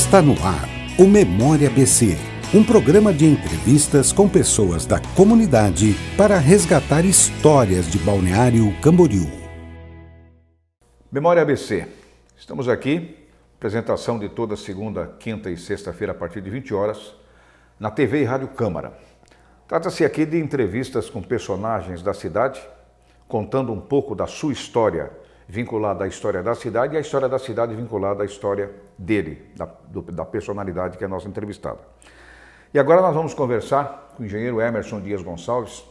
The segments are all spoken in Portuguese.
Está no ar o Memória ABC, um programa de entrevistas com pessoas da comunidade para resgatar histórias de Balneário Camboriú. Memória ABC. Estamos aqui, apresentação de toda segunda, quinta e sexta-feira a partir de 20 horas, na TV e Rádio Câmara. Trata-se aqui de entrevistas com personagens da cidade, contando um pouco da sua história, vinculada à história da cidade, e a história da cidade vinculada à história dele, da personalidade que é a nossa entrevistada. E agora nós vamos conversar com o engenheiro Emerson Dias Gonçalves,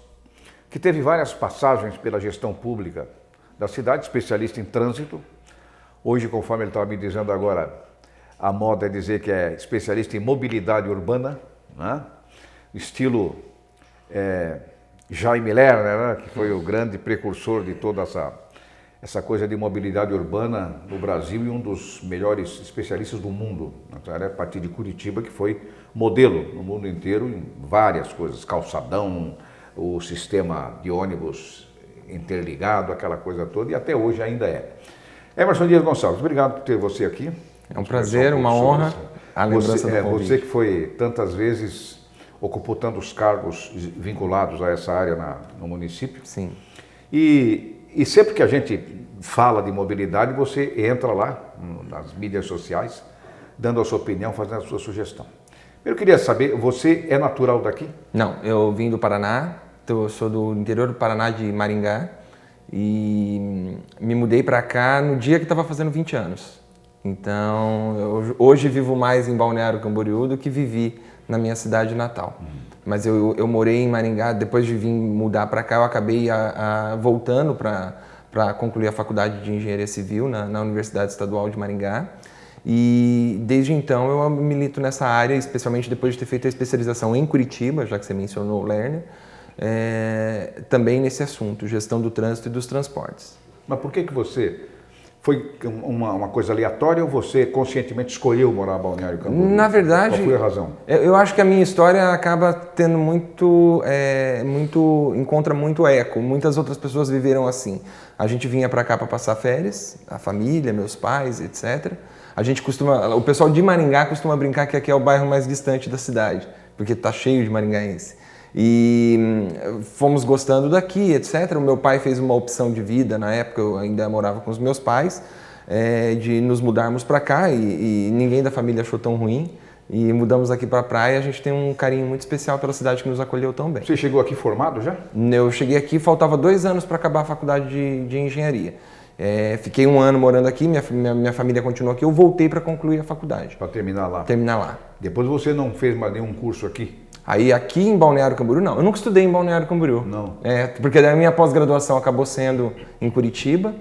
que teve várias passagens pela gestão pública da cidade, especialista em trânsito. Hoje, conforme ele estava me dizendo agora, a moda é dizer que é especialista em mobilidade urbana, né? Estilo Jaime Lerner, né? Que foi o grande precursor de toda essa coisa de mobilidade urbana no Brasil e um dos melhores especialistas do mundo, a partir de Curitiba, que foi modelo no mundo inteiro em várias coisas, calçadão, o sistema de ônibus interligado, aquela coisa toda, e até hoje ainda é. Emerson Dias Gonçalves, obrigado por ter você aqui. É um prazer, uma honra, a lembrança do convite. Você que foi tantas vezes, ocupou tantos cargos vinculados a essa área no município. Sim. E sempre que a gente fala de mobilidade, você entra lá nas mídias sociais, dando a sua opinião, fazendo a sua sugestão. Eu queria saber, você é natural daqui? Não, eu vim do Paraná, eu sou do interior do Paraná, de Maringá, e me mudei para cá no dia que estava fazendo 20 anos. Então, eu hoje vivo mais em Balneário Camboriú do que vivi na minha cidade natal. Mas eu morei em Maringá, depois de vir mudar para cá, eu acabei voltando para concluir a faculdade de Engenharia Civil na Universidade Estadual de Maringá. E desde então eu milito nessa área, especialmente depois de ter feito a especialização em Curitiba, já que você mencionou o Lerner, também nesse assunto, gestão do trânsito e dos transportes. Mas por que você... Foi uma coisa aleatória ou você conscientemente escolheu morar em Balneário Camboriú? Na verdade... Qual foi a razão? Eu acho que a minha história acaba tendo encontra muito eco. Muitas outras pessoas viveram assim. A gente vinha para cá para passar férias, a família, meus pais, etc. O pessoal de Maringá costuma brincar que aqui é o bairro mais distante da cidade, porque está cheio de maringaense. E fomos gostando daqui, etc. O meu pai fez uma opção de vida, na época eu ainda morava com os meus pais, de nos mudarmos para cá e ninguém da família achou tão ruim. E mudamos aqui para a praia, a gente tem um carinho muito especial pela cidade que nos acolheu tão bem. Você chegou aqui formado já? Eu cheguei aqui, faltava 2 anos para acabar a faculdade de engenharia. Fiquei 1 ano morando aqui, minha família continuou aqui, eu voltei para concluir a faculdade. Para terminar lá? Terminar lá. Depois você não fez mais nenhum curso aqui? Aí aqui em Balneário Camboriú, não. Eu nunca estudei em Balneário Camboriú. Não. Porque a minha pós-graduação acabou sendo em Curitiba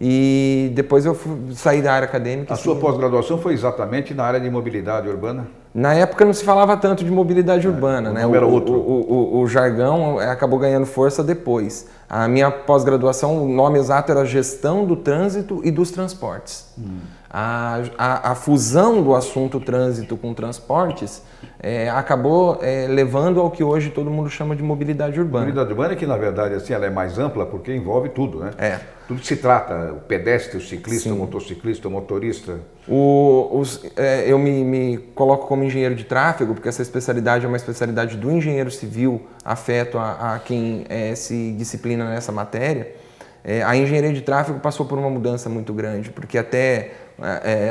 e depois eu saí da área acadêmica. A sua pós-graduação foi exatamente na área de mobilidade urbana? Na época não se falava tanto de mobilidade urbana, né? Era outro. O jargão acabou ganhando força depois. A minha pós-graduação, o nome exato era Gestão do Trânsito e dos Transportes. A fusão do assunto trânsito com transportes acabou levando ao que hoje todo mundo chama de mobilidade urbana. Mobilidade urbana que, na verdade, assim, ela é mais ampla porque envolve tudo, né? Tudo que se trata, o pedestre, o ciclista, o motociclista, o motorista. Eu me coloco como engenheiro de tráfego, porque essa especialidade é uma especialidade do engenheiro civil, afeto a quem se disciplina nessa matéria. A engenharia de tráfego passou por uma mudança muito grande, porque até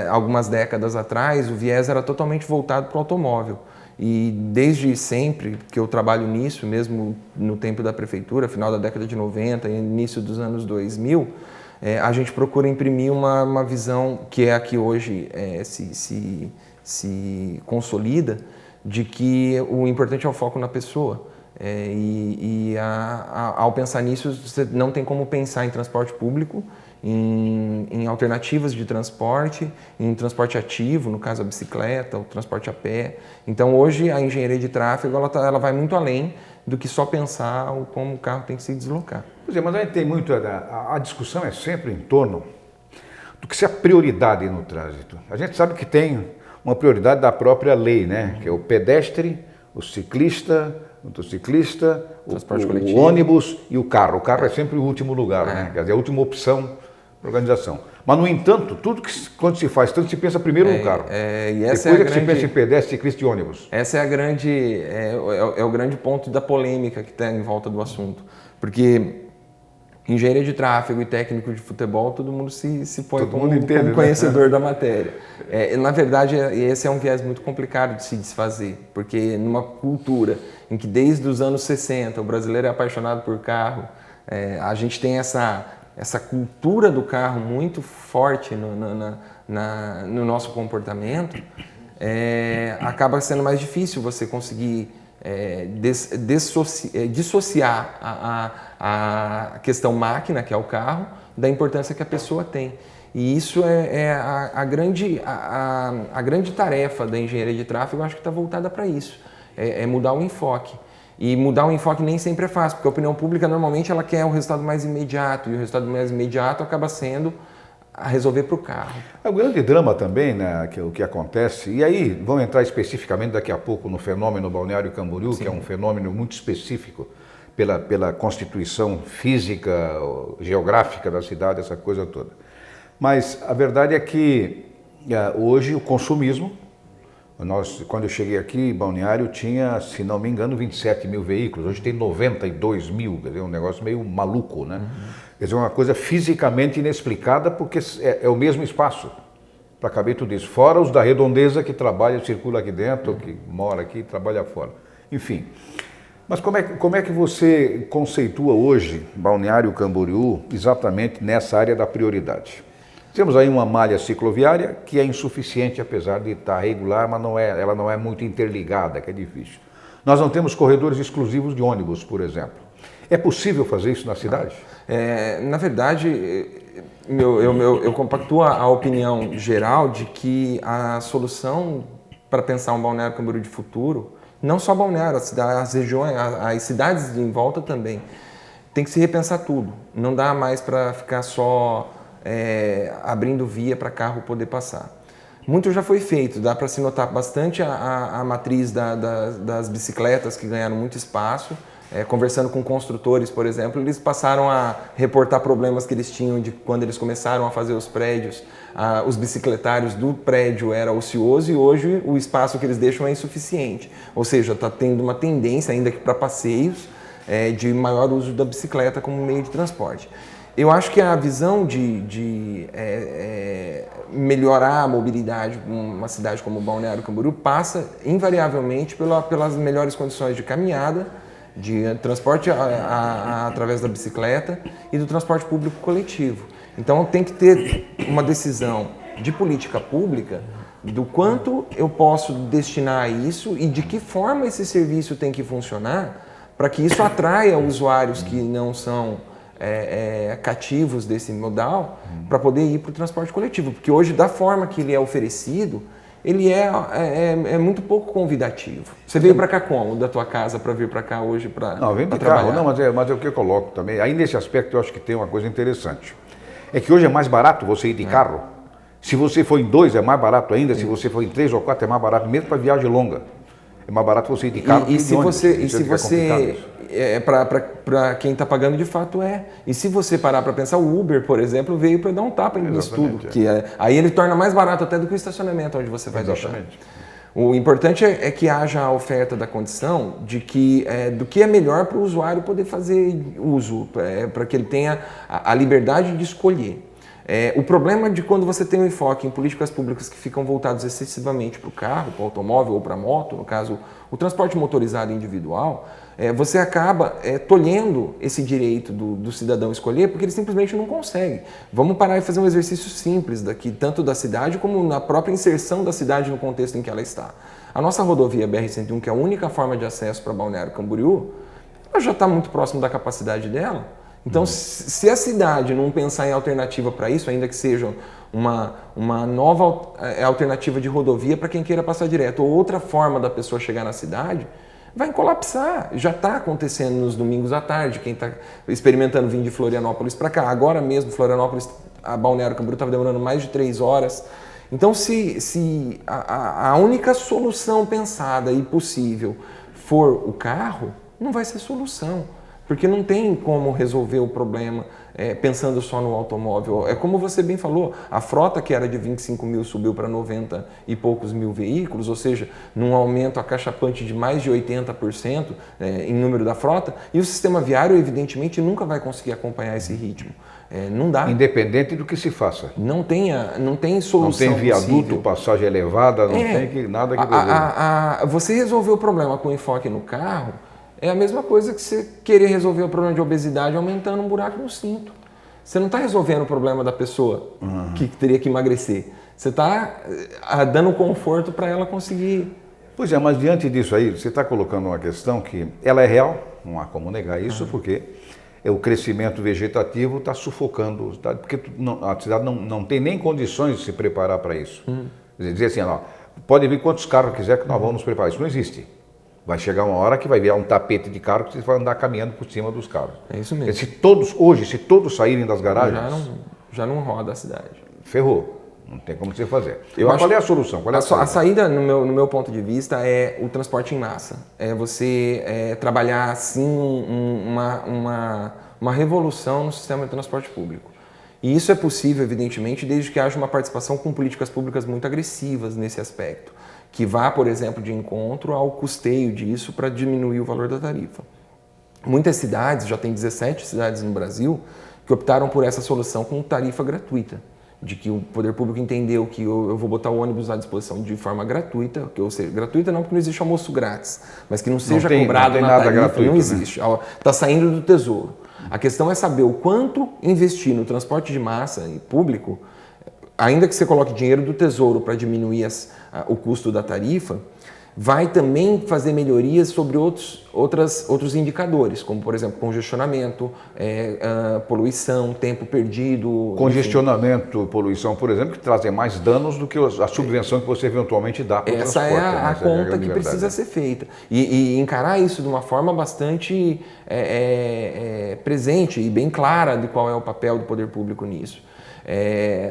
algumas décadas atrás o viés era totalmente voltado para o automóvel. E desde sempre que eu trabalho nisso, mesmo no tempo da prefeitura, final da década de 90 e início dos anos 2000, a gente procura imprimir uma visão que é a que hoje se consolida, de que o importante é o foco na pessoa. Ao pensar nisso, você não tem como pensar em transporte público, em alternativas de transporte, em transporte ativo, no caso a bicicleta, o transporte a pé. Então hoje a engenharia de tráfego ela vai muito além do que só pensar como o carro tem que se deslocar. Pois é, mas a gente tem muito, a discussão é sempre em torno do que se é prioridade no trânsito. A gente sabe que tem uma prioridade da própria lei, né? Que é o pedestre, o ciclista, o motociclista, o ônibus e o carro. O carro é sempre o último lugar, né? Quer dizer, a última opção para a organização. Mas, no entanto, quando se faz tanto, se pensa primeiro no carro. E essa Depois que se pensa em pedestre, ciclista e ônibus. Essa é o grande ponto da polêmica que tem em volta do assunto. Porque engenharia de tráfego e técnico de futebol, todo mundo se põe como conhecedor da matéria. Na verdade, esse é um viés muito complicado de se desfazer, porque numa cultura em que desde os anos 60 o brasileiro é apaixonado por carro, a gente tem essa cultura do carro muito forte no nosso comportamento, acaba sendo mais difícil você conseguir dissociar a questão máquina, que é o carro, da importância que a pessoa tem. E isso é a grande tarefa da engenharia de tráfego, eu acho que está voltada para isso, mudar o enfoque. E mudar o enfoque nem sempre é fácil, porque a opinião pública normalmente ela quer um resultado mais imediato, e o resultado mais imediato acaba sendo a resolver para o carro. É um grande drama também, né, o que acontece, e aí vamos entrar especificamente daqui a pouco no fenômeno Balneário Camboriú, Sim. que é um fenômeno muito específico pela constituição física, geográfica da cidade, essa coisa toda. Mas a verdade é que hoje o consumismo, quando eu cheguei aqui, Balneário tinha, se não me engano, 27 mil veículos, hoje tem 92 mil, quer dizer, um negócio meio maluco, né? Quer dizer, uma coisa fisicamente inexplicada, porque é o mesmo espaço para caber tudo isso. Fora os da redondeza que trabalham, circulam aqui dentro, que mora aqui e trabalha fora. Enfim. Mas como é que você conceitua hoje Balneário Camboriú exatamente nessa área da prioridade? Temos aí uma malha cicloviária que é insuficiente, apesar de estar regular, mas ela não é muito interligada, que é difícil. Nós não temos corredores exclusivos de ônibus, por exemplo. É possível fazer isso na cidade? Na verdade, eu compactuo a opinião geral de que a solução para pensar um Balneário Camboriú de futuro, não só Balneário, as regiões, as cidades em volta também, tem que se repensar tudo. Não dá mais para ficar só abrindo via para carro poder passar. Muito já foi feito, dá para se notar bastante a matriz das bicicletas que ganharam muito espaço. Conversando com construtores, por exemplo, eles passaram a reportar problemas que eles tinham de quando eles começaram a fazer os prédios. Os bicicletários do prédio era ocioso e hoje o espaço que eles deixam é insuficiente. Ou seja, está tendo uma tendência, ainda que para passeios, de maior uso da bicicleta como meio de transporte. Eu acho que a visão de melhorar a mobilidade em uma cidade como Balneário Camboriú passa invariavelmente pelas melhores condições de caminhada, de transporte através da bicicleta e do transporte público coletivo. Então tem que ter uma decisão de política pública do quanto eu posso destinar a isso e de que forma esse serviço tem que funcionar para que isso atraia usuários que não são cativos desse modal para poder ir para o transporte coletivo. Porque hoje, da forma que ele é oferecido, ele é muito pouco convidativo. Você veio para cá como? Da tua casa para vir para cá hoje para Não, vem de carro. Não, mas é o que eu coloco também. Aí nesse aspecto eu acho que tem uma coisa interessante. É que hoje é mais barato você ir de carro. Se você for em 2 é mais barato ainda. Se você for em 3 ou 4 é mais barato, mesmo para viagem longa. É mais barato você ir de carro que de ônibus. Para quem está pagando de fato E se você parar para pensar, o Uber, por exemplo, veio para dar um tapa nisso tudo. Aí ele torna mais barato até do que o estacionamento onde você vai deixar. O importante é que haja a oferta da condição do que é melhor para o usuário poder fazer uso, para que ele tenha a liberdade de escolher. O problema de quando você tem um enfoque em políticas públicas que ficam voltados excessivamente para o carro, para o automóvel ou para a moto, no caso o transporte motorizado individual, você acaba tolhendo esse direito do cidadão escolher porque ele simplesmente não consegue. Vamos parar e fazer um exercício simples daqui, tanto da cidade como na própria inserção da cidade no contexto em que ela está. A nossa rodovia BR-101, que é a única forma de acesso para Balneário Camboriú, ela já está muito próximo da capacidade dela. Então, se a cidade não pensar em alternativa para isso, ainda que seja uma nova alternativa de rodovia para quem queira passar direto, ou outra forma da pessoa chegar na cidade, vai colapsar. Já está acontecendo nos domingos à tarde, quem está experimentando vir de Florianópolis para cá. Agora mesmo, Florianópolis, a Balneário Camboriú estava demorando mais de 3 horas. Então, se a única solução pensada e possível for o carro, não vai ser solução. Porque não tem como resolver o problema pensando só no automóvel. É como você bem falou, a frota que era de 25 mil subiu para 90 e poucos mil veículos, ou seja, num aumento acachapante de mais de 80% em número da frota, e o sistema viário, evidentemente, nunca vai conseguir acompanhar esse ritmo. Não dá. Independente do que se faça. Não tem solução. Não tem viaduto, possível. Passagem elevada, não tem nada que você resolver o problema com enfoque no carro é a mesma coisa que você querer resolver o problema de obesidade aumentando um buraco no cinto. Você não está resolvendo o problema da pessoa que teria que emagrecer. Você está dando conforto para ela conseguir. Pois é, mas diante disso aí, você está colocando uma questão que ela é real, não há como negar isso, porque o crescimento vegetativo está sufocando a cidade, porque a cidade não tem nem condições de se preparar para isso. Dizer assim, ó, pode vir quantos carros quiser que nós vamos nos preparar. Isso não existe. Vai chegar uma hora que vai virar um tapete de carro que você vai andar caminhando por cima dos carros. É isso mesmo. Se todos saírem das garagens... Já não roda a cidade. Ferrou. Não tem como você fazer. Mas qual é a solução? Qual é a saída, no meu ponto de vista, é o transporte em massa. É você trabalhar, assim, uma revolução no sistema de transporte público. E isso é possível, evidentemente, desde que haja uma participação com políticas públicas muito agressivas nesse aspecto, que vá, por exemplo, de encontro ao custeio disso para diminuir o valor da tarifa. Muitas cidades, já tem 17 cidades no Brasil, que optaram por essa solução com tarifa gratuita, de que o poder público entendeu que eu vou botar o ônibus à disposição de forma gratuita, ou seja, gratuita não porque não existe almoço grátis, mas que não seja cobrado na tarifa, gratuito, não existe. Está saindo do tesouro. A questão é saber o quanto investir no transporte de massa e público, ainda que você coloque dinheiro do tesouro para diminuir o custo da tarifa, vai também fazer melhorias sobre outros indicadores, como, por exemplo, congestionamento, poluição, tempo perdido... Congestionamento, poluição, por exemplo, que trazem mais danos do que a subvenção que você eventualmente dá para o transporte. Essa é a conta que precisa ser feita. E encarar isso de uma forma bastante presente e bem clara de qual é o papel do poder público nisso.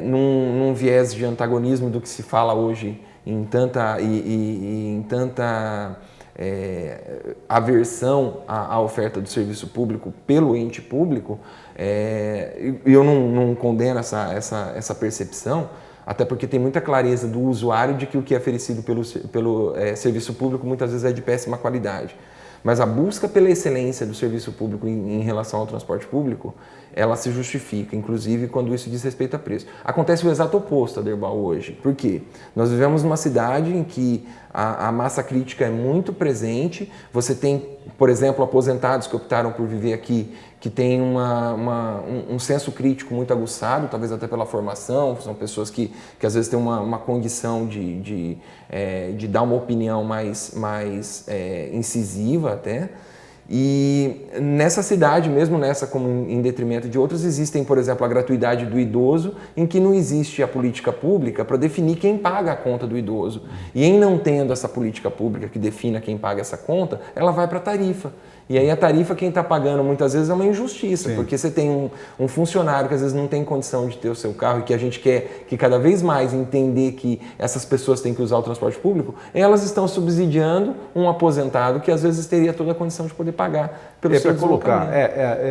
Num viés de antagonismo do que se fala hoje em tanta aversão à oferta do serviço público pelo ente público, eu não condeno essa percepção, até porque tem muita clareza do usuário de que o que é oferecido pelo serviço público muitas vezes é de péssima qualidade. Mas a busca pela excelência do serviço público em relação ao transporte público, ela se justifica, inclusive quando isso diz respeito a preço. Acontece o exato oposto, Aderbal, hoje. Por quê? Nós vivemos numa cidade em que a massa crítica é muito presente. Você tem, por exemplo, aposentados que optaram por viver aqui, que têm um senso crítico muito aguçado, talvez até pela formação. São pessoas que às vezes têm uma condição de dar uma opinião mais incisiva até. E nessa cidade, mesmo nessa como em detrimento de outras, existem, por exemplo, a gratuidade do idoso, em que não existe a política pública para definir quem paga a conta do idoso. E em não tendo essa política pública que defina quem paga essa conta, ela vai para a tarifa. E aí a tarifa quem está pagando muitas vezes é uma injustiça, Sim. porque você tem um funcionário que às vezes não tem condição de ter o seu carro e que a gente quer que cada vez mais entender que essas pessoas têm que usar o transporte público, elas estão subsidiando um aposentado que às vezes teria toda a condição de poder pagar pelo seu deslocamento.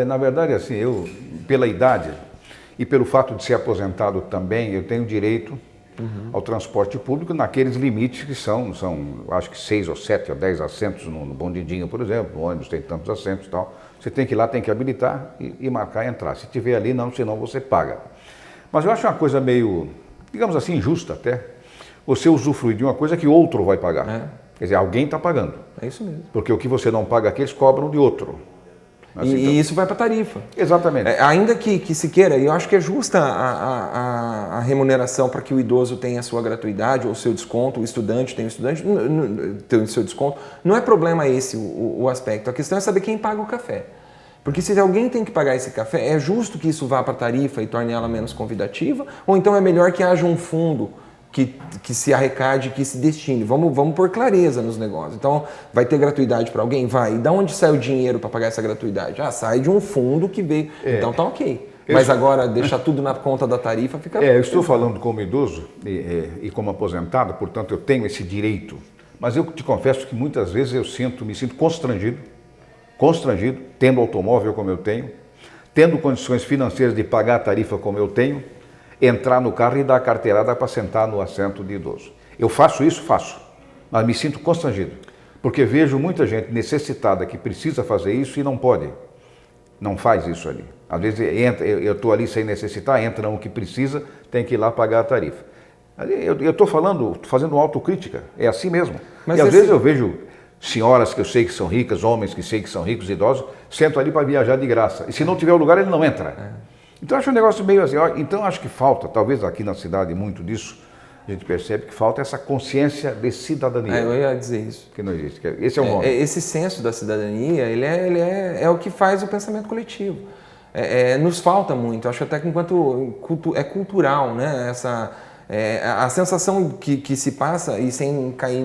Na verdade, assim, eu, pela idade e pelo fato de ser aposentado também, eu tenho direito ao transporte público naqueles limites que são acho que 6 ou 7 ou 10 assentos no bondidinho, por exemplo, no ônibus tem tantos assentos e tal. Você tem que ir lá, tem que habilitar e marcar e entrar. Se tiver ali, não, senão você paga. Mas eu acho uma coisa meio, digamos assim, injusta até, você usufruir de uma coisa que outro vai pagar. Quer dizer, alguém está pagando. É isso mesmo. Porque o que você não paga aqui, eles cobram de outro. Assim, e isso vai para a tarifa. Exatamente. Ainda que se queira, e eu acho que é justa a remuneração para que o idoso tenha a sua gratuidade ou o seu desconto, o estudante tem o seu desconto. Não é problema esse o aspecto. A questão é saber quem paga o café. Porque se alguém tem que pagar esse café, é justo que isso vá para a tarifa e torne ela menos convidativa? Ou então é melhor que haja um fundo que se arrecade, que se destine. Vamos pôr clareza nos negócios. Então, vai ter gratuidade para alguém? Vai. E de onde sai o dinheiro para pagar essa gratuidade? Sai de um fundo que veio. Então tá ok. Mas agora, deixar tudo na conta da tarifa fica... eu estou falando como idoso e como aposentado, portanto eu tenho esse direito. Mas eu te confesso que muitas vezes me sinto constrangido, tendo automóvel como eu tenho, tendo condições financeiras de pagar a tarifa como eu tenho, entrar no carro e dar a carteirada para sentar no assento de idoso. Eu faço isso? Faço, mas me sinto constrangido, porque vejo muita gente necessitada que precisa fazer isso e não pode, não faz isso ali. Às vezes eu estou ali sem necessitar, entra um que precisa, tem que ir lá pagar a tarifa. Eu estou fazendo autocrítica, é assim mesmo. Mas e às vezes eu vejo senhoras que eu sei que são ricas, homens que sei que são ricos, idosos, sentam ali para viajar de graça. E se não tiver o lugar, ele não entra. Então acho um negócio meio assim. Então acho que falta, talvez aqui na cidade, muito disso, a gente percebe que falta essa consciência de cidadania. Eu ia dizer isso. Que não existe. Esse é o nome. Esse senso da cidadania, ele é o que faz o pensamento coletivo. Nos falta muito. Acho até que enquanto é cultural, né? A sensação que se passa, e sem cair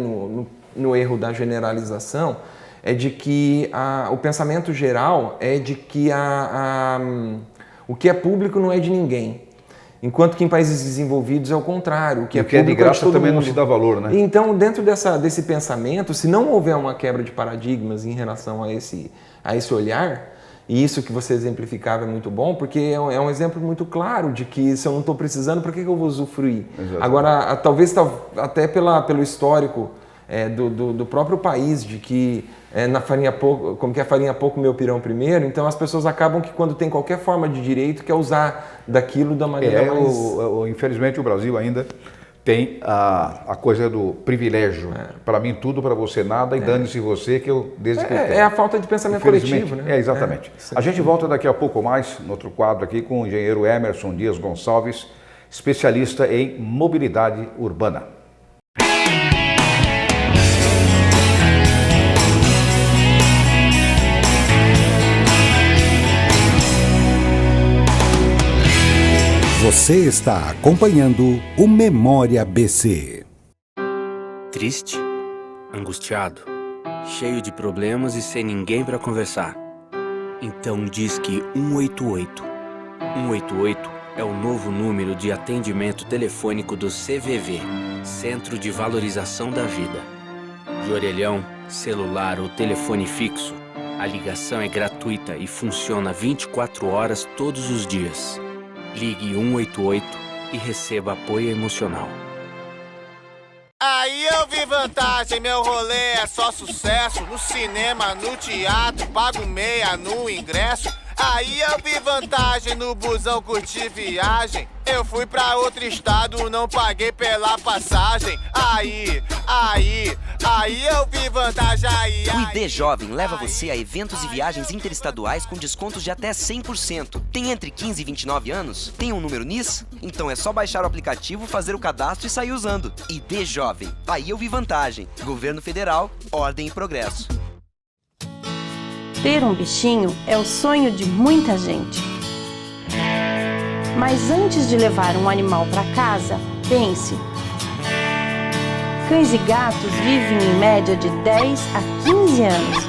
no erro da generalização, é de que o pensamento geral é de que o que é público não é de ninguém. Enquanto que em países desenvolvidos é o contrário. O que é de graça também não se dá valor, né? Então, dentro desse pensamento, se não houver uma quebra de paradigmas em relação a esse olhar, e isso que você exemplificava é muito bom, porque é um exemplo muito claro de que se eu não estou precisando, por que eu vou usufruir? Exatamente. Agora, talvez até pelo histórico do próprio país, de que na farinha pouco, como que é farinha pouco, meu pirão primeiro, então as pessoas acabam que quando tem qualquer forma de direito, quer usar daquilo da maneira mais... Infelizmente o Brasil ainda tem a coisa do privilégio. Para mim tudo, para você nada, e dane-se você que eu desde que eu tenho. É a falta de pensamento coletivo, né? Exatamente. A gente volta daqui a pouco mais, no outro quadro aqui, com o engenheiro Emerson Dias Gonçalves, especialista em mobilidade urbana. Você está acompanhando o Memória BC. Triste, angustiado, cheio de problemas e sem ninguém para conversar. Então disque 188. 188 é o novo número de atendimento telefônico do CVV, Centro de Valorização da Vida. De orelhão, celular ou telefone fixo, a ligação é gratuita e funciona 24 horas todos os dias. Ligue 188 e receba apoio emocional. Aí eu vi vantagem, meu rolê é só sucesso. No cinema, no teatro, pago meia no ingresso. Aí eu vi vantagem, no busão curti viagem. Eu fui pra outro estado, não paguei pela passagem. Aí eu vi vantagem. O ID Jovem leva você a eventos e viagens interestaduais com descontos de até 100%. Tem entre 15 e 29 anos? Tem um número NIS? Então é só baixar o aplicativo, fazer o cadastro e sair usando. ID Jovem. Aí eu vi vantagem. Governo Federal, ordem e progresso. Ter um bichinho é o sonho de muita gente. Mas antes de levar um animal para casa, pense. Cães e gatos vivem em média de 10 a 15 anos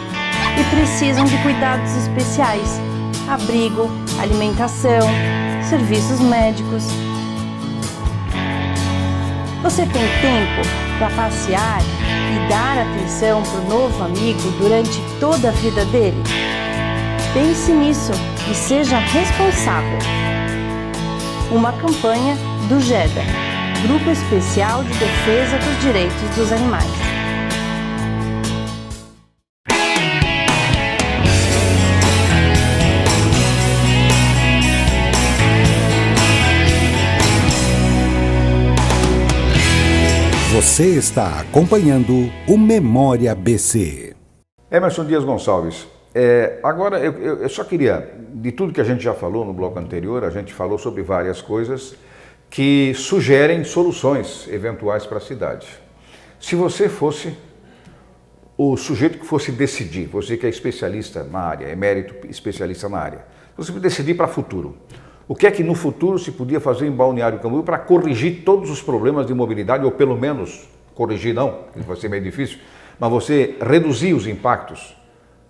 e precisam de cuidados especiais: abrigo, alimentação, serviços médicos. Você tem tempo para passear e dar atenção para o novo amigo durante toda a vida dele? Pense nisso e seja responsável. Uma campanha do GEDA, Grupo Especial de Defesa dos Direitos dos Animais. Você está acompanhando o Memória BC. Emerson Dias Gonçalves, agora eu só queria, de tudo que a gente já falou no bloco anterior, a gente falou sobre várias coisas que sugerem soluções eventuais para a cidade. Se você fosse o sujeito que fosse decidir, você que é especialista na área, emérito especialista na área, você decidir para o futuro, o que é que no futuro se podia fazer em Balneário Camboriú para corrigir todos os problemas de mobilidade, ou pelo menos, corrigir não, vai ser meio difícil, mas você reduzir os impactos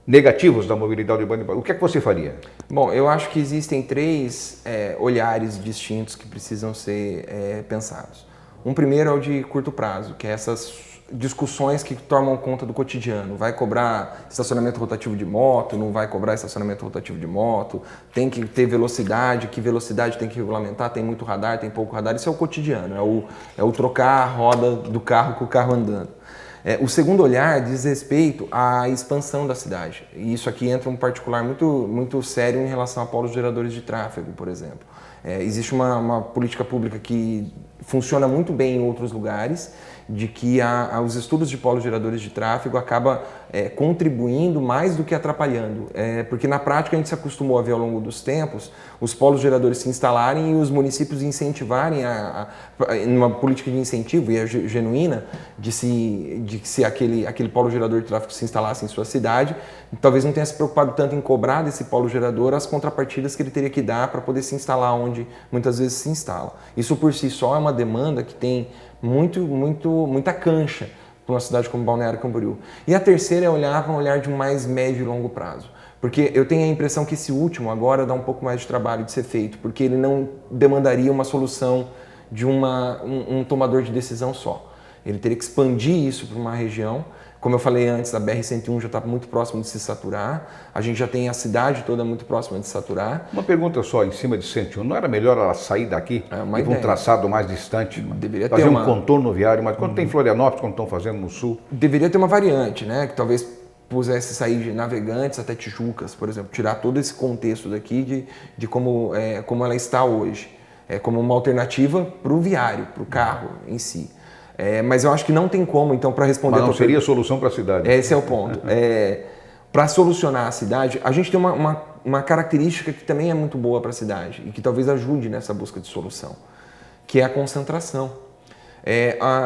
negativos da mobilidade urbana, o que é que você faria? Bom, eu acho que existem três olhares distintos que precisam ser pensados. Um primeiro é o de curto prazo, que é essas discussões que tomam conta do cotidiano. Vai cobrar estacionamento rotativo de moto, não vai cobrar estacionamento rotativo de moto, tem que ter velocidade, que velocidade tem que regulamentar, tem muito radar, tem pouco radar. Isso é o cotidiano, é o trocar a roda do carro com o carro andando. O segundo olhar diz respeito à expansão da cidade. E isso aqui entra um particular muito sério em relação a polos geradores de tráfego, por exemplo. Existe uma política pública que funciona muito bem em outros lugares, de que os estudos de polos geradores de tráfego acabam contribuindo mais do que atrapalhando. Porque na prática a gente se acostumou a ver ao longo dos tempos os polos geradores se instalarem e os municípios incentivarem numa política de incentivo, e é genuína, de que se aquele polo gerador de tráfego se instalasse em sua cidade, talvez não tenha se preocupado tanto em cobrar desse polo gerador as contrapartidas que ele teria que dar para poder se instalar onde muitas vezes se instala. Isso por si só é uma demanda que tem muita cancha para uma cidade como Balneário Camboriú. E a terceira é olhar para um olhar de um mais médio e longo prazo. Porque eu tenho a impressão que esse último agora dá um pouco mais de trabalho de ser feito, porque ele não demandaria uma solução de um tomador de decisão só. Ele teria que expandir isso para uma região. Como eu falei antes, a BR-101 já está muito próximo de se saturar, a gente já tem a cidade toda muito próxima de se saturar. Uma pergunta só, em cima de 101, não era melhor ela sair daqui e para um traçado mais distante? Deveria fazer ter um contorno viário, mas quando tem em Florianópolis, quando estão fazendo no sul? Deveria ter uma variante, né? Que talvez pusesse sair de Navegantes até Tijucas, por exemplo, tirar todo esse contexto daqui de como ela está hoje, como uma alternativa para o viário, para o carro em si. Mas eu acho que não tem como, então, para responder... Mas não seria solução para a cidade. Esse é o ponto. Para solucionar a cidade, a gente tem uma característica que também é muito boa para a cidade e que talvez ajude nessa busca de solução, que é a concentração.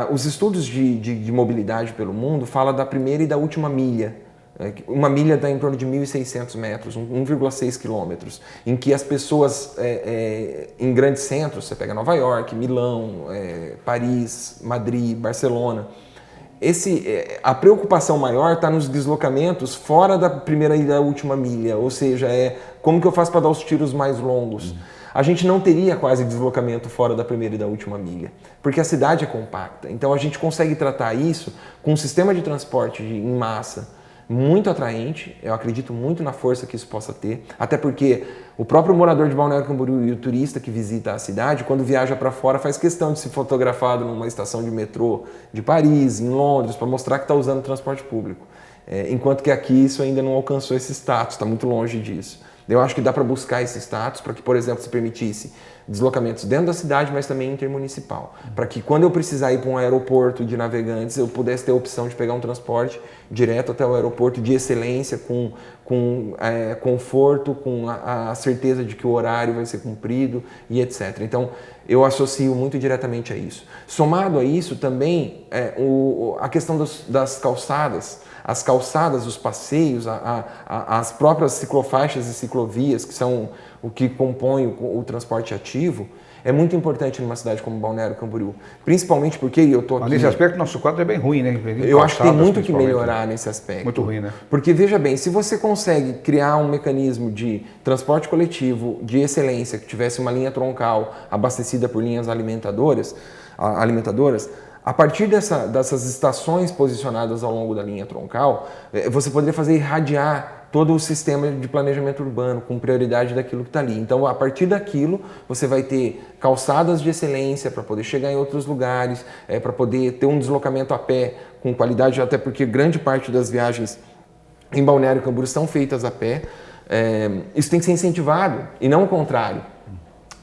Os estudos de mobilidade pelo mundo falam da primeira e da última milha. Uma milha dá em torno de 1.600 metros, 1,6 quilômetros, em que as pessoas em grandes centros, você pega Nova York, Milão, Paris, Madrid, Barcelona, a preocupação maior está nos deslocamentos fora da primeira e da última milha, ou seja, como que eu faço para dar os tiros mais longos. A gente não teria quase deslocamento fora da primeira e da última milha, porque a cidade é compacta. Então a gente consegue tratar isso com um sistema de transporte em massa muito atraente. Eu acredito muito na força que isso possa ter, até porque o próprio morador de Balneário Camboriú e o turista que visita a cidade, quando viaja para fora, faz questão de se fotografar numa estação de metrô de Paris, em Londres, para mostrar que está usando o transporte público. Enquanto que aqui isso ainda não alcançou esse status, está muito longe disso. Eu acho que dá para buscar esse status para que, por exemplo, se permitisse deslocamentos dentro da cidade, mas também intermunicipal. Para que quando eu precisar ir para um aeroporto de Navegantes, eu pudesse ter a opção de pegar um transporte direto até o aeroporto de excelência, com conforto, com a certeza de que o horário vai ser cumprido e etc. Então, eu associo muito diretamente a isso. Somado a isso também a questão das calçadas. As calçadas, os passeios, as próprias ciclofaixas e ciclovias, que são o que compõe o transporte ativo, é muito importante numa cidade como Balneário Camboriú. Principalmente porque eu estou aqui... Mas nesse aspecto, nosso quadro é bem ruim, né? Eu acho que tem muito que melhorar nesse aspecto. Muito ruim, né? Porque, veja bem, se você consegue criar um mecanismo de transporte coletivo de excelência, que tivesse uma linha troncal abastecida por linhas alimentadoras, a partir dessas estações posicionadas ao longo da linha troncal, você poderia fazer irradiar todo o sistema de planejamento urbano com prioridade daquilo que está ali. Então, a partir daquilo, você vai ter calçadas de excelência para poder chegar em outros lugares, para poder ter um deslocamento a pé com qualidade, até porque grande parte das viagens em Balneário Camboriú são feitas a pé. Isso tem que ser incentivado e não o contrário.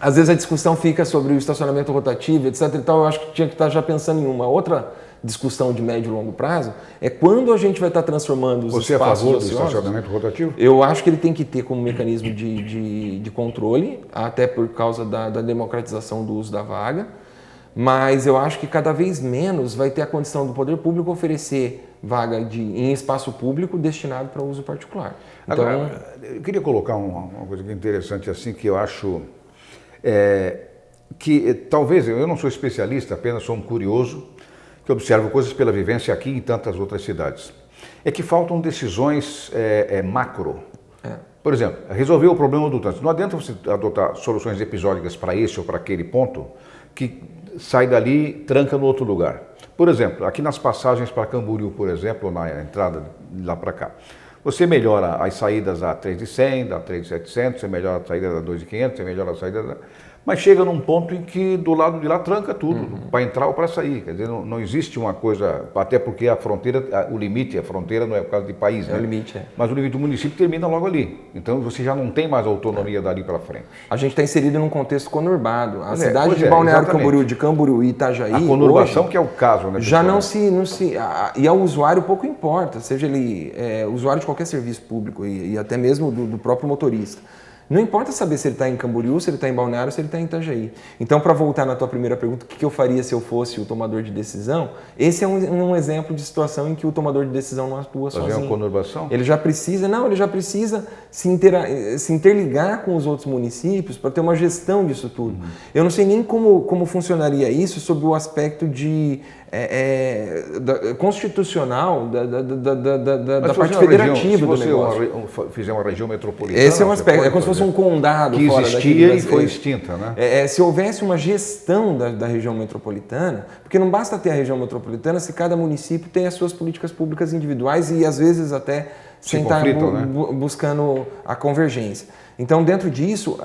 Às vezes a discussão fica sobre o estacionamento rotativo, etc. e tal. Eu acho que tinha que estar já pensando em uma outra discussão de médio e longo prazo, quando a gente vai estar transformando os espaços ociosos. Você é a favor do estacionamento rotativo? Eu acho que ele tem que ter como mecanismo de controle, até por causa da democratização do uso da vaga, mas eu acho que cada vez menos vai ter a condição do poder público oferecer vaga em espaço público destinado para uso particular. Então, agora, eu queria colocar uma coisa que é interessante assim, que eu acho... que talvez, eu não sou especialista, apenas sou um curioso, que observo coisas pela vivência aqui e em tantas outras cidades. É que faltam decisões macro. Por exemplo, resolver o problema do trânsito. Não adianta você adotar soluções episódicas para esse ou para aquele ponto, que sai dali, tranca no outro lugar. Por exemplo, aqui nas passagens para Camboriú, por exemplo, na entrada de lá para cá, você melhora as saídas da 3 de 100, da 3 de 700, você melhora a saída da 2 de 500, você melhora a saída da... Mas chega num ponto em que do lado de lá tranca tudo, para entrar ou para sair. Quer dizer, não existe uma coisa, até porque a fronteira, o limite, a fronteira não é por causa de país, né? É o limite, é. Mas o limite do município termina logo ali. Então você já não tem mais autonomia dali para frente. A gente está inserido num contexto conurbado. A cidade pois de é, Balneário exatamente. Camboriú, de Camboriú e Itajaí, A conurbação hoje, que é o caso, né? já pessoal? não se e ao usuário pouco importa, seja ele usuário de qualquer serviço público e até mesmo do próprio motorista. Não importa saber se ele está em Camboriú, se ele está em Balneário, se ele está em Itajaí. Então, para voltar na tua primeira pergunta, o que eu faria se eu fosse o tomador de decisão? Esse é um exemplo de situação em que o tomador de decisão não atua sozinho. Fazer uma conurbação? Ele já precisa se interligar com os outros municípios para ter uma gestão disso tudo. Eu não sei nem como funcionaria isso sob o aspecto de constitucional da parte federativa do negócio. Se você fizer uma região metropolitana... Esse é um aspecto, é como se fosse um condado que fora existia e foi extinta, né? Se houvesse uma gestão da região metropolitana, porque não basta ter a região metropolitana se cada município tem as suas políticas públicas individuais e às vezes até sem estar buscando a convergência. Então, dentro disso,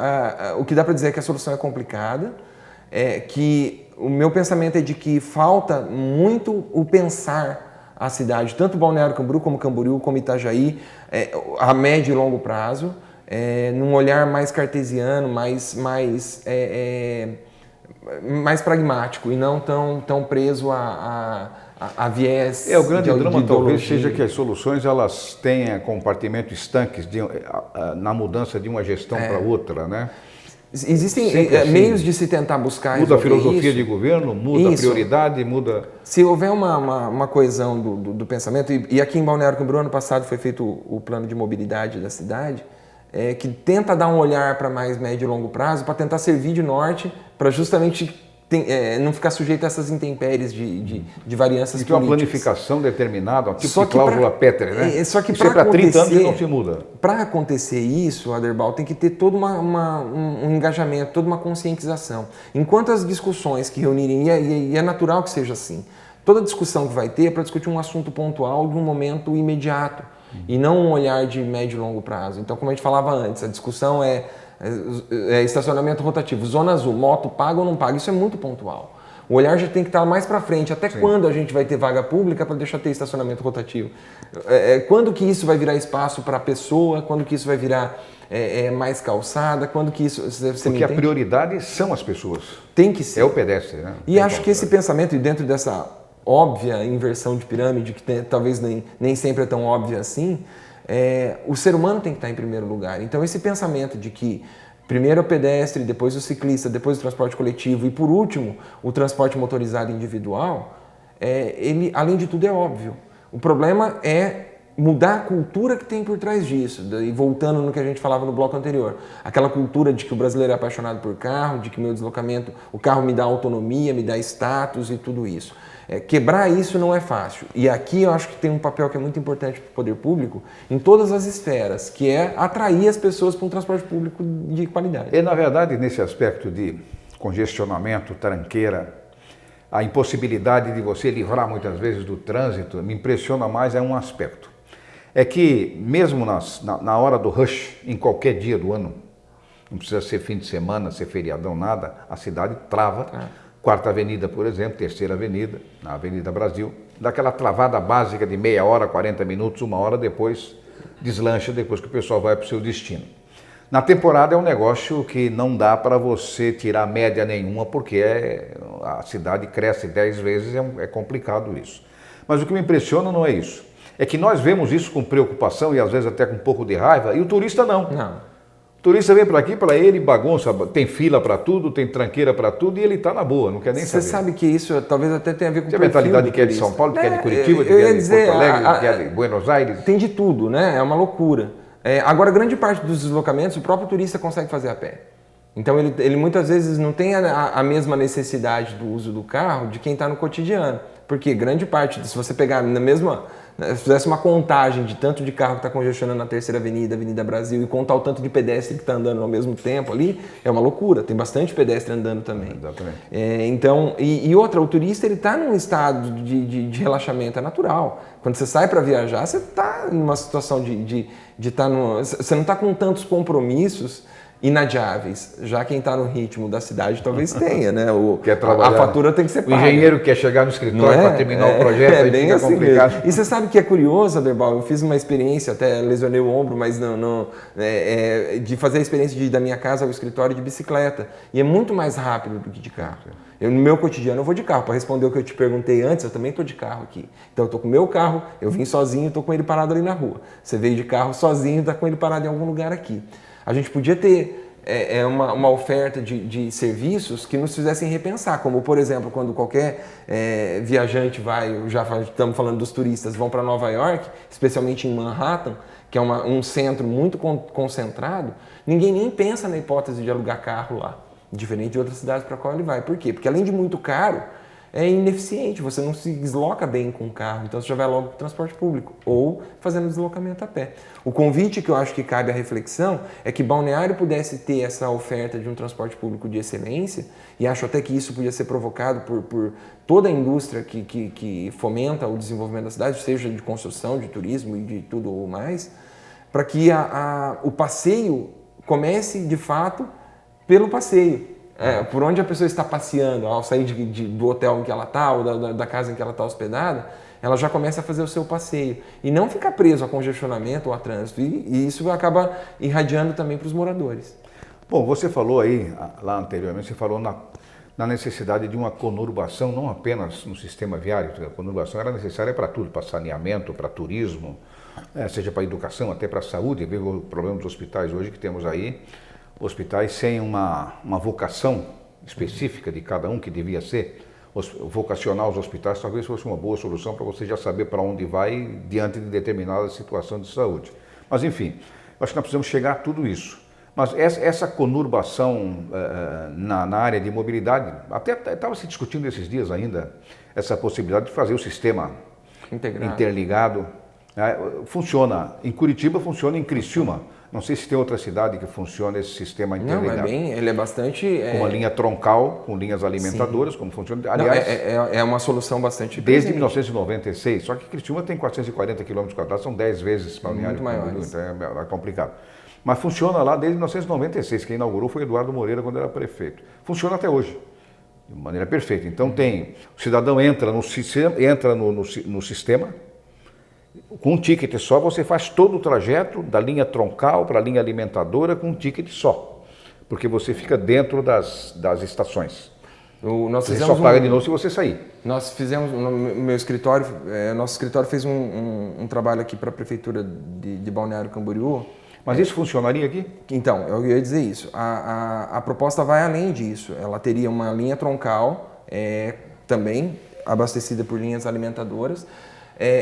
o que dá para dizer é que a solução é complicada, que o meu pensamento é de que falta muito o pensar a cidade, tanto Balneário Camboriú como Camboriú, como Itajaí, a médio e longo prazo, num olhar mais cartesiano, mais pragmático e não tão preso a viés. O grande de drama talvez ideologia. seja que as soluções elas tenham compartimentos estanques na mudança de uma gestão para outra, né? Existem assim, meios de se tentar buscar muda a resolver filosofia isso. de governo, muda a prioridade, muda... Se houver uma coesão do pensamento, e aqui em Balneário Camboriú, ano passado foi feito o plano de mobilidade da cidade, que tenta dar um olhar para mais médio e longo prazo, para tentar servir de norte, para justamente não ficar sujeito a essas intempéries de variâncias E tem uma políticas. planificação determinada, uma tipo Só de que cláusula Petri, né? Só que Isso é para 30 anos e não se muda. Para acontecer isso, Aderbal, tem que ter todo um engajamento, toda uma conscientização. Enquanto as discussões que reunirem, e é natural que seja assim, toda discussão que vai ter é para discutir um assunto pontual de um momento imediato, e não um olhar de médio e longo prazo. Então, como a gente falava antes, a discussão é estacionamento rotativo, zona azul, moto paga ou não paga, isso é muito pontual. O olhar já tem que estar mais para frente, até quando a gente vai ter vaga pública para deixar ter estacionamento rotativo? Quando que isso vai virar espaço para a pessoa, quando que isso vai virar mais calçada, quando que isso... Porque a prioridade são as pessoas. Tem que ser. É o pedestre, né? E acho que esse pensamento, e dentro dessa óbvia inversão de pirâmide, que talvez nem sempre é tão óbvia assim, o ser humano tem que estar em primeiro lugar. Então esse pensamento de que primeiro o pedestre, depois o ciclista, depois o transporte coletivo e por último o transporte motorizado individual, ele além de tudo é óbvio. O problema é mudar a cultura que tem por trás disso. E voltando no que a gente falava no bloco anterior, aquela cultura de que o brasileiro é apaixonado por carro, de que meu deslocamento, o carro me dá autonomia, me dá status e tudo isso. Quebrar isso não é fácil. E aqui eu acho que tem um papel que é muito importante para o poder público em todas as esferas, que é atrair as pessoas para um transporte público de qualidade. E, na verdade, nesse aspecto de congestionamento, tranqueira, a impossibilidade de você livrar muitas vezes do trânsito, me impressiona mais um aspecto. É que mesmo na hora do rush, em qualquer dia do ano, não precisa ser fim de semana, ser feriadão, nada, a cidade trava. Quarta Avenida, por exemplo, Terceira Avenida, na Avenida Brasil, daquela travada básica de meia hora, 40 minutos, uma hora, depois deslancha, depois que o pessoal vai para o seu destino. Na temporada é um negócio que não dá para você tirar média nenhuma, porque a cidade cresce 10 vezes, é complicado isso. Mas o que me impressiona não é isso. É que nós vemos isso com preocupação e às vezes até com um pouco de raiva, e o turista não. Não. O turista vem para aqui, para ele, bagunça, tem fila para tudo, tem tranqueira para tudo e ele está na boa, não quer nem saber. Você sabe que isso talvez até tenha a ver com o perfil. Tem a mentalidade que é de São Paulo, que é de Curitiba, que é de Porto Alegre, que é de Buenos Aires. Tem de tudo, né? É uma loucura. Agora, grande parte dos deslocamentos, o próprio turista consegue fazer a pé. Então, ele muitas vezes não tem a mesma necessidade do uso do carro de quem está no cotidiano. Porque grande parte, se você pegar fizesse uma contagem de tanto de carro que está congestionando na Terceira Avenida, Avenida Brasil, e contar o tanto de pedestre que está andando ao mesmo tempo ali, é uma loucura. Tem bastante pedestre andando também. Exatamente. Então, e outra, o turista ele está num estado de relaxamento, é natural. Quando você sai para viajar, você está numa situação de estar você não está com tantos compromissos inadiáveis. Já quem está no ritmo da cidade talvez tenha, né? Quer trabalhar, a fatura tem que ser paga. O engenheiro quer chegar no escritório para terminar o projeto, aí bem fica assim complicado. mesmo. E você sabe que é curioso, Aderbal, eu fiz uma experiência, até lesionei o ombro, mas de fazer a experiência de ir da minha casa ao escritório de bicicleta. E é muito mais rápido do que de carro. No meu cotidiano eu vou de carro. Para responder o que eu te perguntei antes, eu também estou de carro aqui. Então eu estou com o meu carro, eu vim sozinho, estou com ele parado ali na rua. Você veio de carro sozinho, está com ele parado em algum lugar aqui. A gente podia ter uma oferta de serviços que nos fizessem repensar, como por exemplo, quando qualquer viajante estamos falando dos turistas, vão para Nova York, especialmente em Manhattan, que é um centro muito concentrado, ninguém nem pensa na hipótese de alugar carro lá, diferente de outras cidades para qual ele vai. Por quê? Porque além de muito caro, é ineficiente, você não se desloca bem com o carro, então você já vai logo para o transporte público ou fazendo deslocamento a pé. O convite que eu acho que cabe à reflexão é que Balneário pudesse ter essa oferta de um transporte público de excelência, e acho até que isso podia ser provocado por toda a indústria que fomenta o desenvolvimento da cidade, seja de construção, de turismo e de tudo mais, para que o passeio comece de fato pelo passeio. Por onde a pessoa está passeando, ao sair do hotel em que ela está, ou da casa em que ela está hospedada, ela já começa a fazer o seu passeio. E não ficar preso a congestionamento ou a trânsito. E isso acaba irradiando também para os moradores. Bom, você falou aí, lá anteriormente, você falou na necessidade de uma conurbação, não apenas no sistema viário. A conurbação era necessária para tudo, para saneamento, para turismo, seja para educação, até para a saúde. Vê o problema dos hospitais hoje que temos aí. Hospitais sem uma vocação específica de cada um, que devia ser vocacionar os hospitais, talvez fosse uma boa solução para você já saber para onde vai diante de determinada situação de saúde. Mas enfim, eu acho que nós precisamos chegar a tudo isso. Mas essa conurbação na área de mobilidade, até estava se discutindo esses dias ainda, essa possibilidade de fazer o sistema interligado. Funciona em Curitiba, funciona em Criciúma. Não sei se tem outra cidade que funciona esse sistema interligado. Não, ele é bastante... Com uma linha troncal, com linhas alimentadoras, como funciona. Aliás, é uma solução bastante desde 1996, só que Criciúma tem 440 km², são 10 vezes Balneário. Muito maiores. Então é complicado. Mas funciona lá desde 1996, quem inaugurou foi Eduardo Moreira quando era prefeito. Funciona até hoje, de maneira perfeita. Então o cidadão entra no sistema, com um ticket só, você faz todo o trajeto da linha troncal para a linha alimentadora com um ticket só, porque você fica dentro das estações. Você só paga de novo se você sair. Nós fizemos, no meu escritório, nosso escritório fez um trabalho aqui para a Prefeitura de Balneário Camboriú. Mas isso funcionaria aqui? Então, eu ia dizer isso. A proposta vai além disso. Ela teria uma linha troncal, também abastecida por linhas alimentadoras.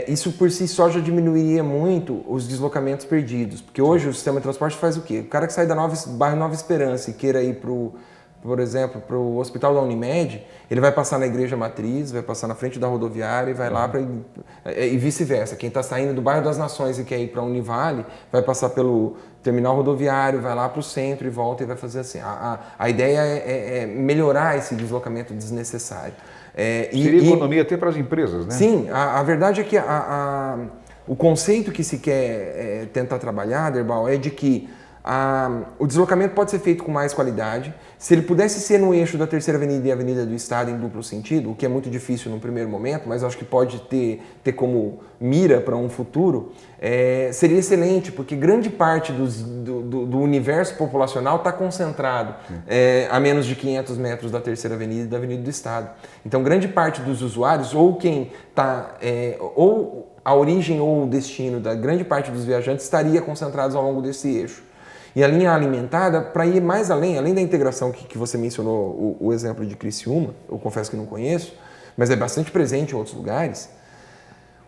Isso por si só já diminuiria muito os deslocamentos perdidos, porque hoje o sistema de transporte faz o quê? O cara que sai da bairro Nova Esperança e queira ir por exemplo, para o hospital da Unimed, ele vai passar na Igreja Matriz, vai passar na frente da rodoviária e vai lá e vice-versa. Quem está saindo do bairro das Nações e quer ir para a Univale, vai passar pelo terminal rodoviário, vai lá para o centro e volta e vai fazer assim. A ideia é melhorar esse deslocamento desnecessário. Seria economia até para as empresas, né? Sim, a verdade é que o conceito que se quer tentar trabalhar, Aderbal, é de que o deslocamento pode ser feito com mais qualidade. Se ele pudesse ser no eixo da Terceira Avenida e Avenida do Estado em duplo sentido, o que é muito difícil no primeiro momento, mas acho que pode ter como mira para um futuro, seria excelente, porque grande parte do universo populacional está concentrado a menos de 500 metros da Terceira Avenida e da Avenida do Estado. Então, grande parte dos usuários, ou quem está... ou a origem ou o destino da grande parte dos viajantes estaria concentrados ao longo desse eixo. E a linha alimentada, para ir mais além da integração que você mencionou, o exemplo de Criciúma, eu confesso que não conheço, mas é bastante presente em outros lugares,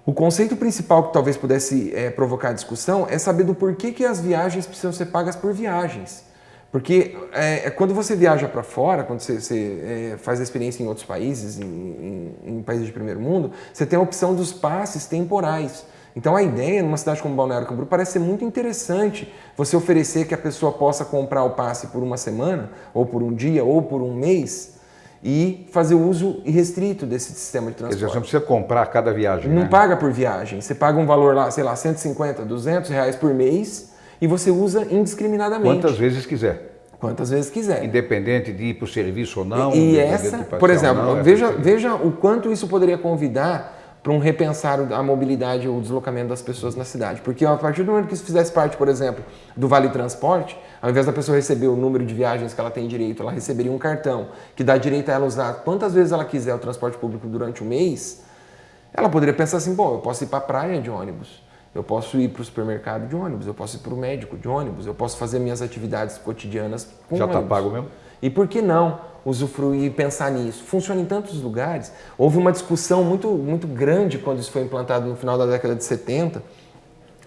o conceito principal que talvez pudesse provocar discussão é saber do porquê que as viagens precisam ser pagas por viagens. Porque quando você viaja para fora, quando você faz a experiência em outros países, em países de primeiro mundo, você tem a opção dos passes temporais. Então a ideia numa cidade como Balneário Camboriú parece ser muito interessante você oferecer que a pessoa possa comprar o passe por uma semana, ou por um dia, ou por um mês, e fazer o uso irrestrito desse sistema de transporte. Quer dizer, você não precisa comprar cada viagem, Não né? paga por viagem. Você paga um valor lá, sei lá, 150, 200 reais por mês e você usa indiscriminadamente. Quantas vezes quiser. Quantas vezes quiser. Independente de ir para o serviço ou não. E essa, por exemplo, veja o quanto isso poderia convidar para um repensar a mobilidade ou o deslocamento das pessoas na cidade. Porque a partir do momento que isso fizesse parte, por exemplo, do Vale Transporte, ao invés da pessoa receber o número de viagens que ela tem direito, ela receberia um cartão que dá direito a ela usar quantas vezes ela quiser o transporte público durante o mês, ela poderia pensar assim, bom, eu posso ir para a praia de ônibus, eu posso ir para o supermercado de ônibus, eu posso ir para o médico de ônibus, eu posso fazer minhas atividades cotidianas com ônibus. Já está pago mesmo? E por que não usufruir e pensar nisso? Funciona em tantos lugares. Houve uma discussão muito grande quando isso foi implantado no final da década de 70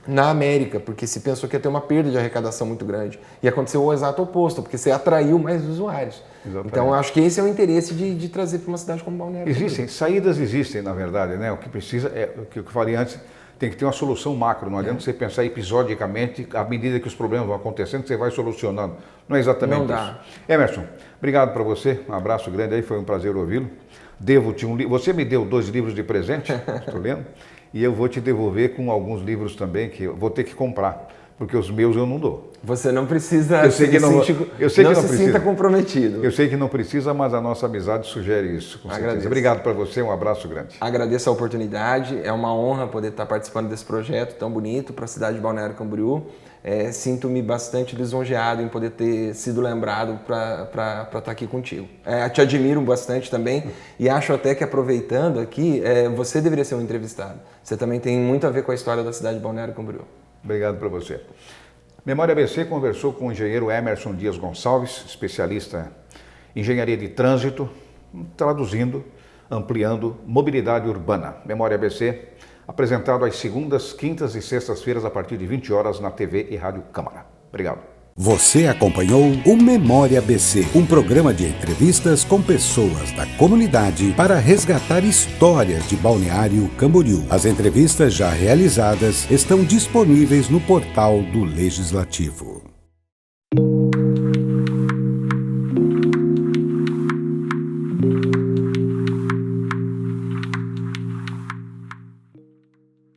na América, porque se pensou que ia ter uma perda de arrecadação muito grande. E aconteceu o exato oposto, porque você atraiu mais usuários. Exatamente. Então, eu acho que esse é o interesse de trazer para uma cidade como Balneário. Saídas existem, na verdade, né? O que precisa é, o que eu falei antes, tem que ter uma solução macro, não adianta você pensar episodicamente, à medida que os problemas vão acontecendo, você vai solucionando. Não é exatamente não dá. isso. Emerson, obrigado para você, um abraço grande aí, foi um prazer ouvi-lo. Devo-te um livro, você me deu 2 livros de presente, estou lendo, e eu vou te devolver com alguns livros também que eu vou ter que comprar, porque os meus eu não dou. Você não precisa eu sei que não se sinta comprometido. Eu sei que não precisa, mas a nossa amizade sugere isso, com certeza. Obrigado para você, um abraço grande. Agradeço a oportunidade, é uma honra poder estar participando desse projeto tão bonito para a cidade de Balneário Camboriú. Sinto-me bastante lisonjeado em poder ter sido lembrado para estar aqui contigo. Te admiro bastante também e acho até que, aproveitando aqui, você deveria ser um entrevistado. Você também tem muito a ver com a história da cidade de Balneário Camboriú. Obrigado para você. Memória ABC conversou com o engenheiro Emerson Dias Gonçalves, especialista em engenharia de trânsito, traduzindo, ampliando mobilidade urbana. Memória ABC, apresentado às segundas, quintas e sextas-feiras a partir de 20 horas na TV e Rádio Câmara. Obrigado. Você acompanhou o Memória ABC, um programa de entrevistas com pessoas da comunidade para resgatar histórias de Balneário Camboriú. As entrevistas já realizadas estão disponíveis no portal do Legislativo.